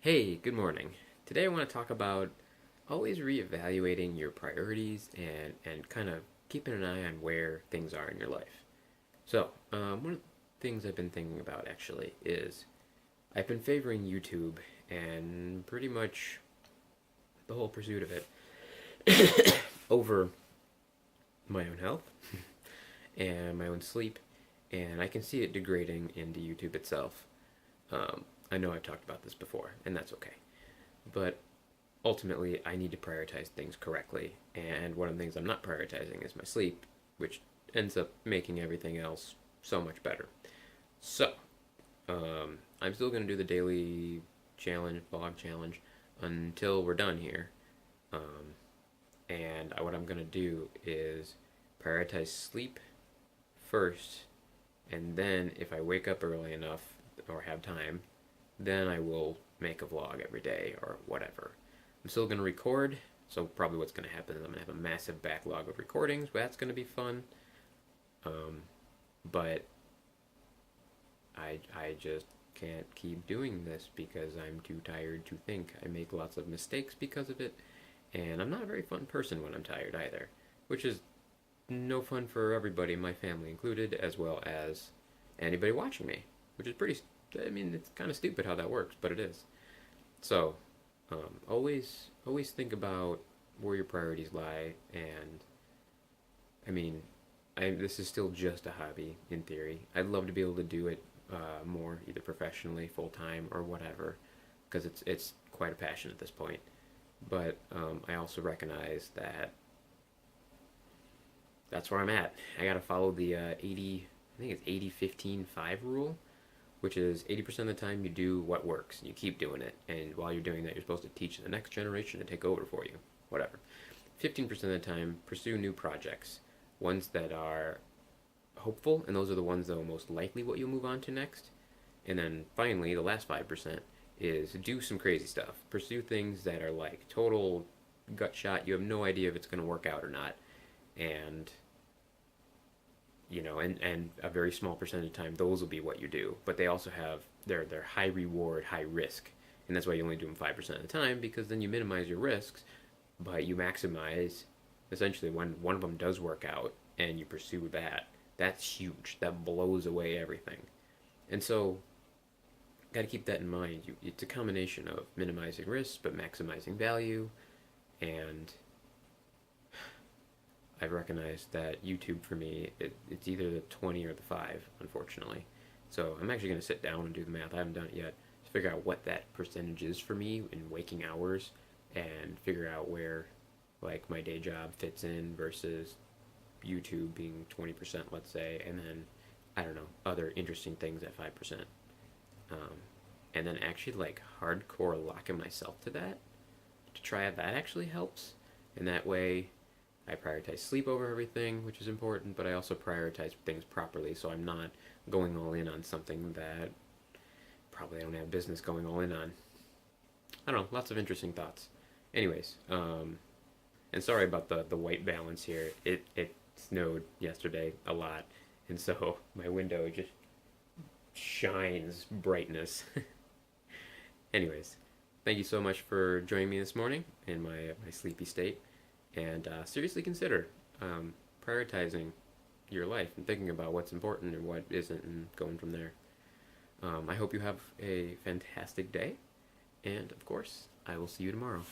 Hey, good morning. Today I want to talk about always reevaluating your priorities and kind of keeping an eye on where things are in your life. One of the things I've been thinking about actually is I've been favoring YouTube and pretty much the whole pursuit of it over my own health and my own sleep, and I can see it degrading into YouTube itself. I know I've talked about this before, and that's okay. But ultimately, I need to prioritize things correctly. And one of the things I'm not prioritizing is my sleep, which ends up making everything else so much better. So, I'm still going to do the daily challenge, vlog challenge, until we're done here. And what I'm going to do is prioritize sleep first, and then if I wake up early enough or have time, then I will make a vlog every day or whatever. I'm still going to record, so probably what's going to happen is I'm going to have a massive backlog of recordings, but that's going to be fun. But I just can't keep doing this because I'm too tired to think. I make lots of mistakes because of it, and I'm not a very fun person when I'm tired either, which is no fun for everybody, my family included, as well as anybody watching me, which is pretty. I mean, it's kind of stupid how that works, but it is. So, always think about where your priorities lie, and I mean, this is still just a hobby in theory. I'd love to be able to do it more, either professionally, full time, or whatever, because it's quite a passion at this point. But I also recognize that that's where I'm at. I gotta follow the 80, I think it's 80-15-5 rule, which is 80% of the time you do what works and you keep doing it. And while you're doing that, you're supposed to teach the next generation to take over for you. Whatever. 15% of the time, pursue new projects, ones that are hopeful, and those are the ones that are most likely what you'll move on to next. And then finally, the last 5% is do some crazy stuff. Pursue things that are like total gut shot. You have no idea if it's going to work out or not. And and a very small percentage of the time, those will be what you do. But they also have their high reward, high risk, and that's why you only do them 5% of the time, because then you minimize your risks, but you maximize. Essentially, when one of them does work out and you pursue that, that's huge. That blows away everything. And so, got to keep that in mind. It's a combination of minimizing risks but maximizing value, and I've recognized that YouTube for me, it's either the 20 or the 5, unfortunately. So I'm actually going to sit down and do the math. I haven't done it yet to figure out what that percentage is for me in waking hours, and figure out where like my day job fits in versus YouTube being 20%, let's say, and then I don't know, other interesting things at 5%. Um, and then actually like hardcore locking myself to that to try if that actually helps. And that way I prioritize sleep over everything, which is important, but I also prioritize things properly, so I'm not going all in on something that probably I don't have business going all in on. I don't know, lots of interesting thoughts. Anyways, and sorry about the white balance here. It snowed yesterday a lot, and so my window just shines brightness. Anyways, thank you so much for joining me this morning in my sleepy state, and seriously consider prioritizing your life and thinking about what's important and what isn't, and going from there. I hope you have a fantastic day, and of course, I will see you tomorrow.